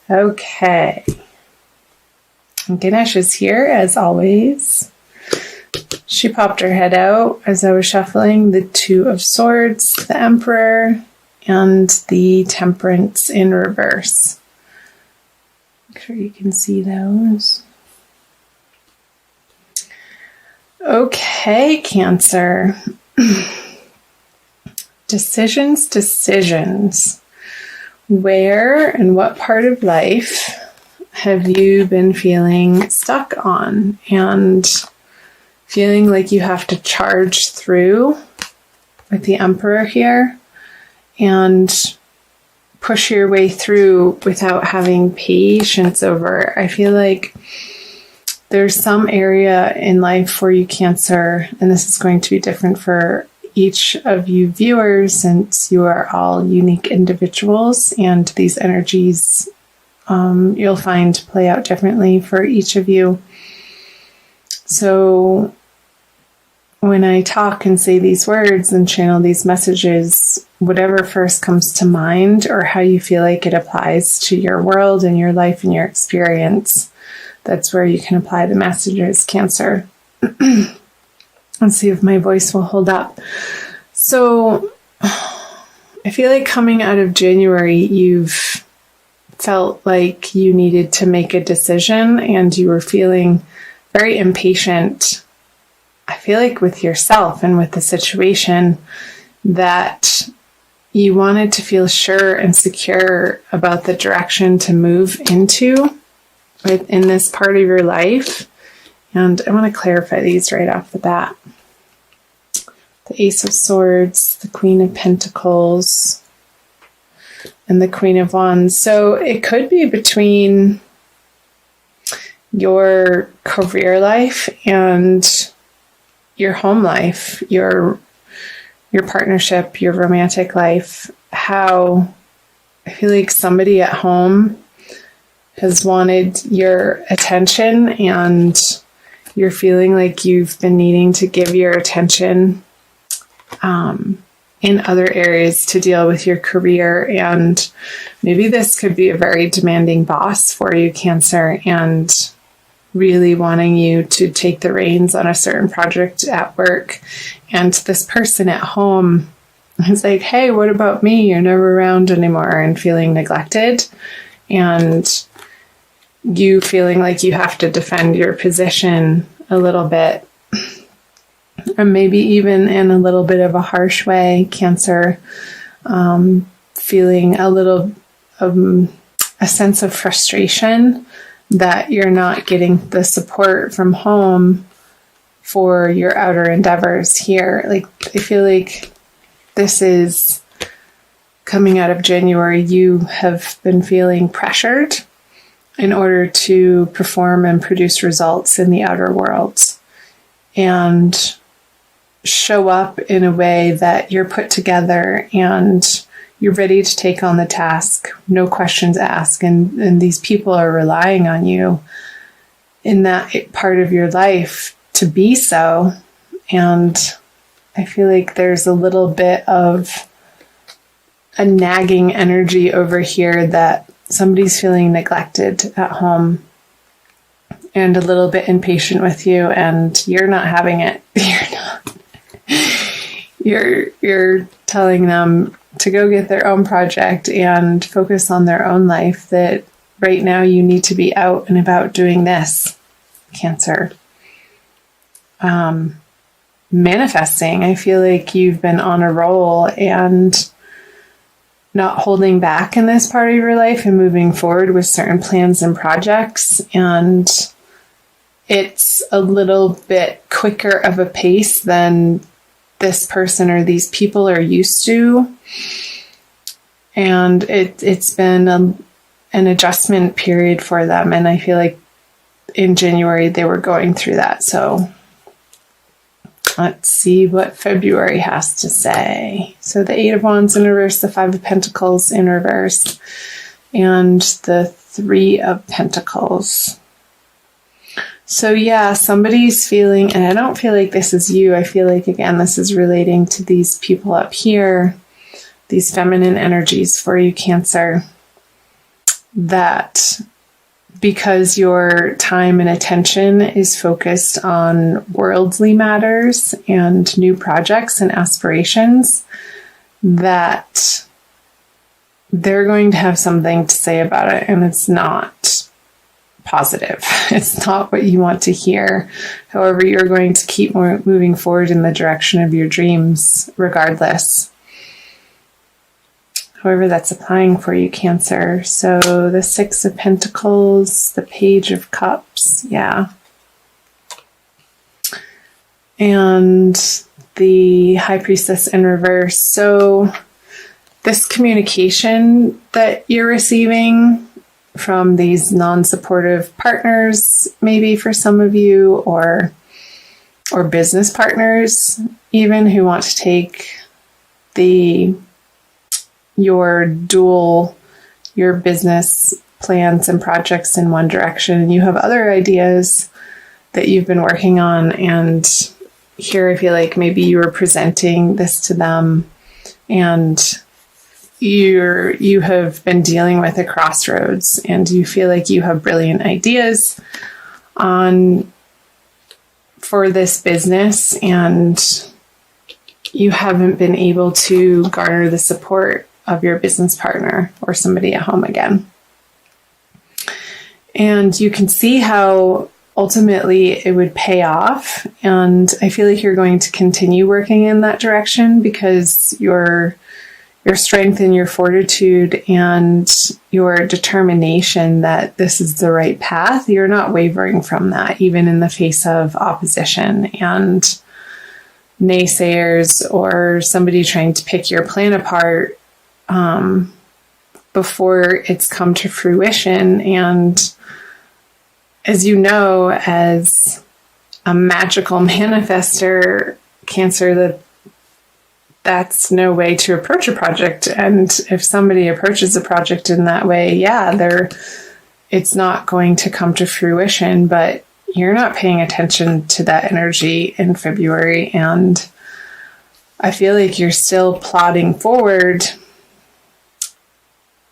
Okay. Ganesh is here, as always. She popped her head out as I was shuffling the Two of Swords, the Emperor, and the Temperance in reverse. Make sure you can see those. Okay, Cancer. Decisions. Where and what part of life have you been feeling stuck on and feeling like you have to charge through with the Emperor here and push your way through without having patience over? I feel like there's some area in life for you, Cancer, and this is going to be different for each of you viewers since you are all unique individuals, and these energies you'll find play out differently for each of you. So when I talk and say these words and channel these messages, whatever first comes to mind or how you feel like it applies to your world and your life and your experience, that's where you can apply the messages, Cancer. Let's see if my voice will hold up. So I feel like coming out of January, you've felt like you needed to make a decision and you were feeling very impatient. I feel like with yourself and with the situation that you wanted to feel sure and secure about the direction to move into in this part of your life. And I want to clarify these right off the bat. The Ace of Swords, the Queen of Pentacles, and the Queen of Wands. So it could be between your career life and your home life, your partnership, your romantic life. How I feel like somebody at home has wanted your attention and you're feeling like you've been needing to give your attention in other areas to deal with your career. And maybe this could be a very demanding boss for you, Cancer, and really wanting you to take the reins on a certain project at work. And this person at home is like, hey, what about me? You're never around anymore, and feeling neglected. And you feeling like you have to defend your position a little bit, or maybe even in a little bit of a harsh way, Cancer, feeling a little a sense of frustration that you're not getting the support from home for your outer endeavors here. Like, I feel like this is coming out of January, you have been feeling pressured in order to perform and produce results in the outer world and show up in a way that you're put together and you're ready to take on the task, no questions asked. And these people are relying on you in that part of your life to be so. And I feel like there's a little bit of a nagging energy over here that somebody's feeling neglected at home and a little bit impatient with you, and you're not having it. You're telling them to go get their own project and focus on their own life, that right now you need to be out and about doing this, Cancer. Manifesting. I feel like you've been on a roll and not holding back in this part of your life and moving forward with certain plans and projects. And it's a little bit quicker of a pace than this person or these people are used to. And it's been an adjustment period for them. And I feel like in January they were going through that. So let's see what February has to say. So the Eight of Wands in reverse, the Five of Pentacles in reverse, and the Three of Pentacles. So yeah, somebody's feeling, and I don't feel like this is you. I feel like, again, this is relating to these people up here, these feminine energies for you, Cancer. that because your time and attention is focused on worldly matters and new projects and aspirations, that they're going to have something to say about it, and it's not positive. It's not what you want to hear. However, you're going to keep moving forward in the direction of your dreams regardless. However, that's applying for you, Cancer. So the Six of Pentacles, the Page of Cups, yeah. And the High Priestess in reverse. So this communication that you're receiving from these non-supportive partners, maybe for some of you, or business partners even, who want to take your business plans and projects in one direction, and you have other ideas that you've been working on, and here I feel like maybe you were presenting this to them, and you have been dealing with a crossroads, and you feel like you have brilliant ideas for this business, and you haven't been able to garner the support of your business partner or somebody at home again. And you can see how ultimately it would pay off. And I feel like you're going to continue working in that direction because your strength and your fortitude and your determination that this is the right path, you're not wavering from that, even in the face of opposition and naysayers or somebody trying to pick your plan apart before it's come to fruition. And as you know, as a magical manifester, Cancer, that's no way to approach a project. And if somebody approaches a project in that way, it's not going to come to fruition, but you're not paying attention to that energy in February. And I feel like you're still plodding forward,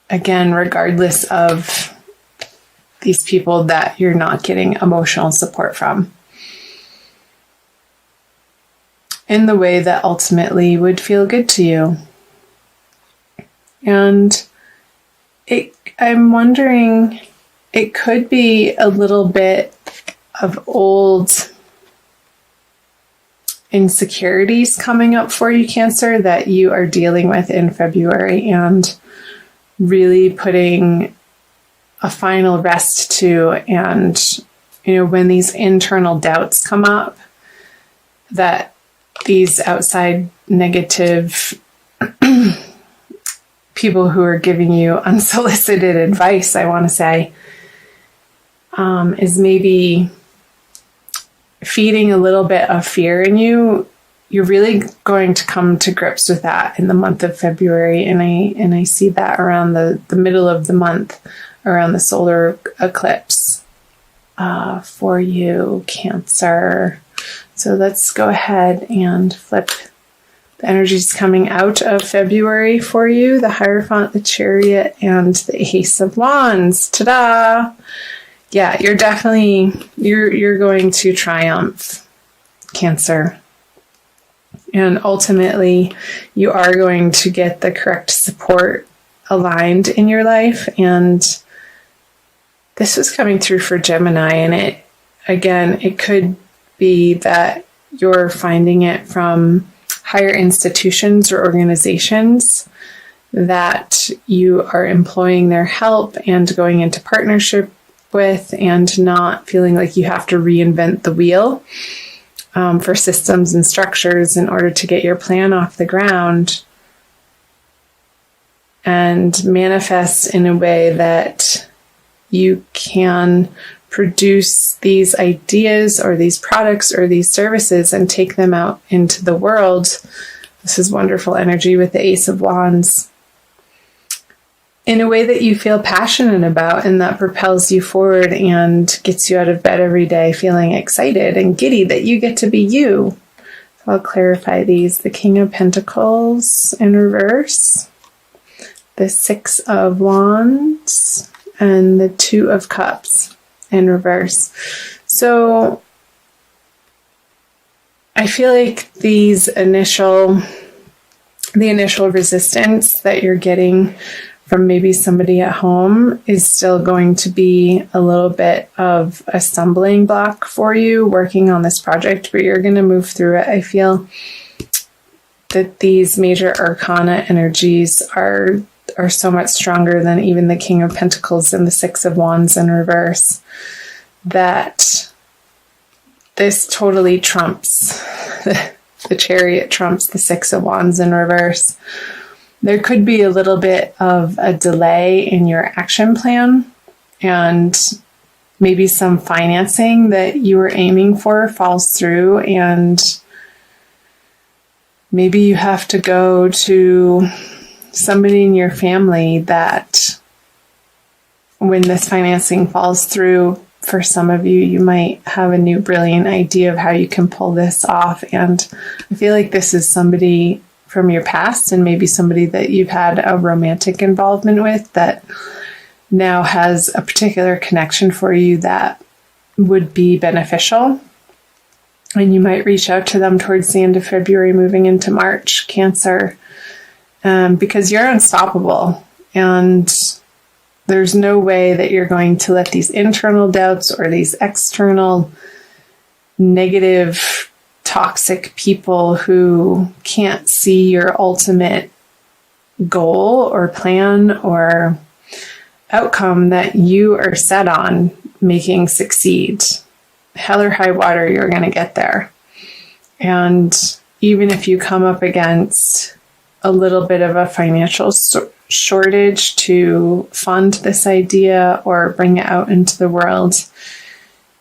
again, regardless of these people that you're not getting emotional support from, in the way that ultimately would feel good to you. And I'm wondering, it could be a little bit of old insecurities coming up for you, Cancer, that you are dealing with in February and really putting a final rest to. And, when these internal doubts come up, that these outside negative people who are giving you unsolicited advice, I want to say, is maybe feeding a little bit of fear in you. You're really going to come to grips with that in the month of February. And I see that around the middle of the month, around the solar eclipse for you, Cancer. So let's go ahead and flip the energies coming out of February for you. The Hierophant, the Chariot, and the Ace of Wands. Ta-da! Yeah, you're definitely, you're going to triumph, Cancer. And ultimately, you are going to get the correct support aligned in your life. And this was coming through for Gemini. And it could be that you're finding it from higher institutions or organizations that you are employing their help and going into partnership with, and not feeling like you have to reinvent the wheel for systems and structures in order to get your plan off the ground, and manifest in a way that you can produce these ideas or these products or these services and take them out into the world. This is wonderful energy with the Ace of Wands, in a way that you feel passionate about and that propels you forward and gets you out of bed every day feeling excited and giddy that you get to be you. So I'll clarify these. The King of Pentacles in reverse, the Six of Wands, and the Two of Cups in reverse. So I feel like the initial resistance that you're getting from maybe somebody at home is still going to be a little bit of a stumbling block for you working on this project, but you're going to move through it. I feel that these major arcana energies are so much stronger than even the King of Pentacles and the Six of Wands in reverse, that this totally trumps the Chariot, trumps the Six of Wands in reverse. There could be a little bit of a delay in your action plan, and maybe some financing that you were aiming for falls through, and maybe you have to go to somebody in your family that, when this financing falls through, for some of you, you might have a new brilliant idea of how you can pull this off. And I feel like this is somebody from your past, and maybe somebody that you've had a romantic involvement with that now has a particular connection for you that would be beneficial. And you might reach out to them towards the end of February, moving into March, Cancer, because you're unstoppable. And there's no way that you're going to let these internal doubts or these external negative, toxic people who can't see your ultimate goal or plan or outcome that you are set on making succeed. Hell or high water, you're going to get there. And even if you come up against a little bit of a financial shortage to fund this idea or bring it out into the world,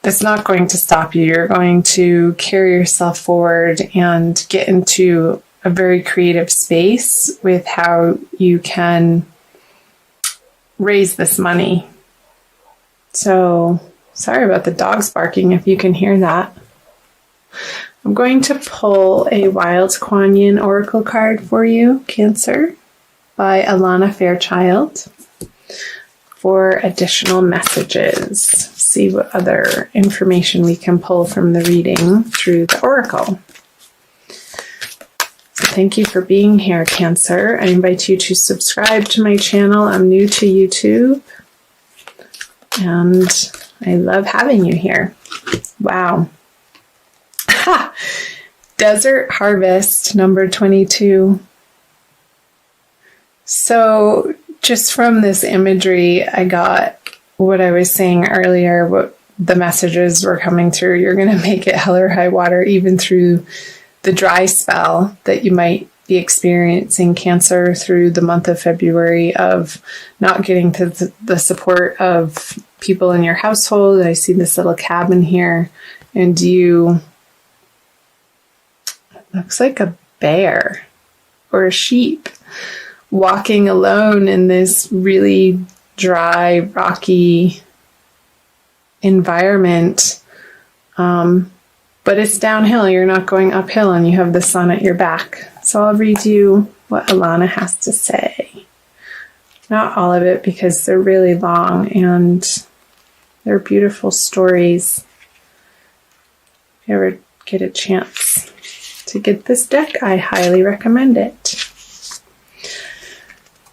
that's not going to stop you. You're going to carry yourself forward and get into a very creative space with how you can raise this money. So, sorry about the dogs barking if you can hear that. I'm going to pull a Wild Kuan Yin Oracle card for you, Cancer, by Alana Fairchild, for additional messages. See what other information we can pull from the reading through the Oracle. So thank you for being here, Cancer. I invite you to subscribe to my channel. I'm new to YouTube, and I love having you here. Wow. Ha! Desert Harvest, number 22. So just from this imagery, I got what I was saying earlier, what the messages were coming through. You're going to make it hell or high water, even through the dry spell that you might be experiencing, Cancer, through the month of February, of not getting to the support of people in your household. I see this little cabin here, and you, looks like a bear or a sheep, walking alone in this really dry, rocky environment. But it's downhill. You're not going uphill, and you have the sun at your back. So I'll read you what Alana has to say. Not all of it, because they're really long and they're beautiful stories. If you ever get a chance to get this deck, I highly recommend it.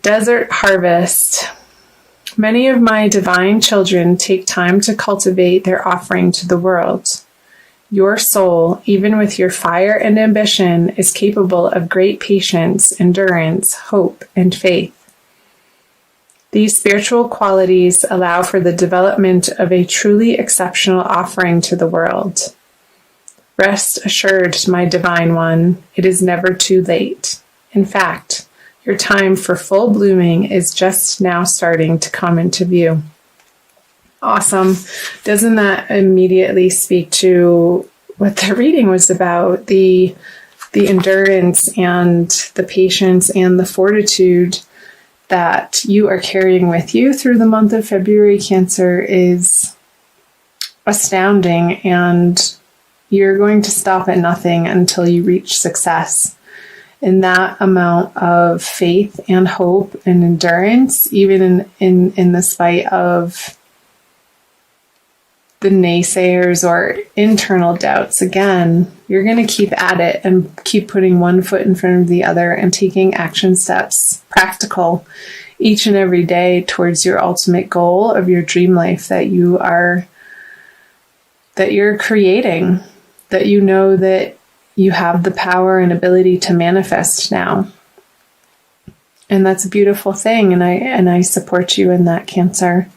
Desert Harvest. Many of my divine children take time to cultivate their offering to the world. Your soul, even with your fire and ambition, is capable of great patience, endurance, hope, and faith. These spiritual qualities allow for the development of a truly exceptional offering to the world. Rest assured, my divine one, it is never too late. In fact, your time for full blooming is just now starting to come into view. Awesome. Doesn't that immediately speak to what the reading was about? The endurance and the patience and the fortitude that you are carrying with you through the month of February, Cancer, is astounding, and you're going to stop at nothing until you reach success. in that amount of faith and hope and endurance, even in the spite of the naysayers or internal doubts, again, you're going to keep at it and keep putting one foot in front of the other and taking action steps, practical, each and every day towards your ultimate goal of your dream life that you're creating, that you know that you have the power and ability to manifest now. And that's a beautiful thing. And I support you in that, Cancer.